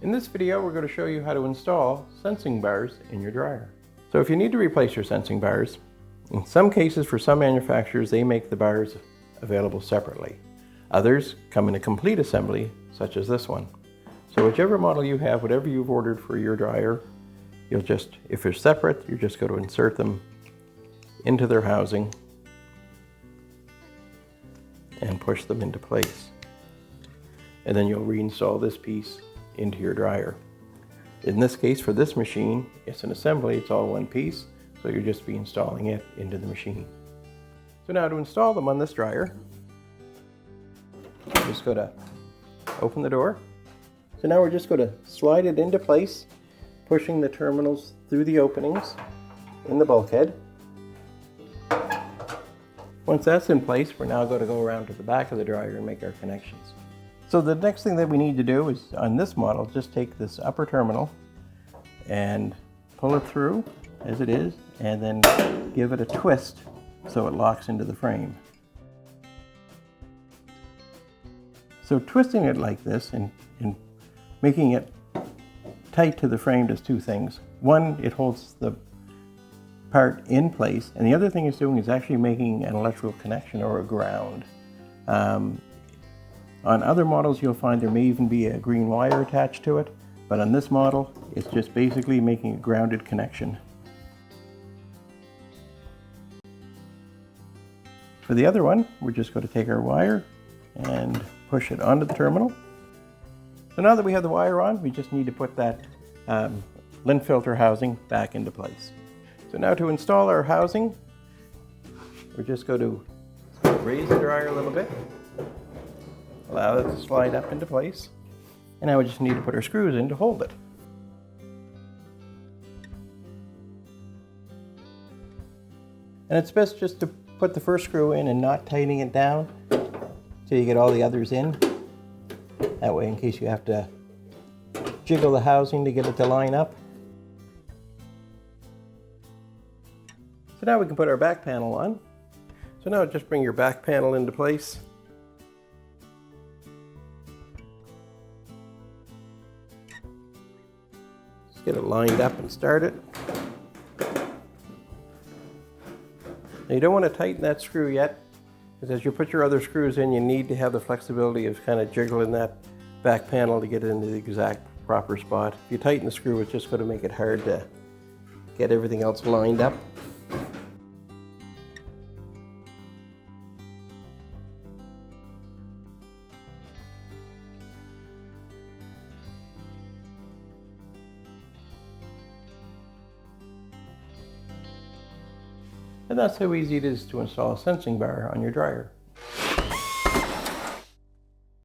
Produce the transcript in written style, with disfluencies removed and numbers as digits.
In this video, we're going to show you how to install sensing bars in your dryer. So if you need to replace your sensing bars, in some cases for some manufacturers, they make the bars available separately. Others come in a complete assembly, such as this one. So whichever model you have, whatever you've ordered for your dryer, you'll just, if they're separate, you're just going to insert them into their housing and push them into place. And then you'll reinstall this piece into your dryer. In this case, for this machine, it's an assembly, it's all one piece, so you'll just be installing it into the machine. So now to install them on this dryer, I'm just going to open the door. So now we're just going to slide it into place, pushing the terminals through the openings in the bulkhead. Once that's in place, we're now going to go around to the back of the dryer and make our connections. So the next thing that we need to do is, on this model, just take this upper terminal and pull it through as it is, and then give it a twist so it locks into the frame. So twisting it like this and making it tight to the frame does two things. One, it holds the part in place, and the other thing it's doing is actually making an electrical connection or a ground. On other models, you'll find there may even be a green wire attached to it, but on this model, it's just basically making a grounded connection. For the other one, we're just going to take our wire and push it onto the terminal. So now that we have the wire on, we just need to put that lint filter housing back into place. So now to install our housing, we're just going to raise the dryer a little bit, allow it to slide up into place, and now we just need to put our screws in to hold it. And it's best just to put the first screw in and not tightening it down till you get all the others in. That way, in case you have to jiggle the housing to get it to line up. So now we can put our back panel on. So now just bring your back panel into place. Just get it lined up and start it. Now you don't want to tighten that screw yet, because as you put your other screws in, you need to have the flexibility of kind of jiggling that back panel to get it into the exact proper spot. If you tighten the screw, it's just going to make it hard to get everything else lined up. And that's how easy it is to install a sensing bar on your dryer.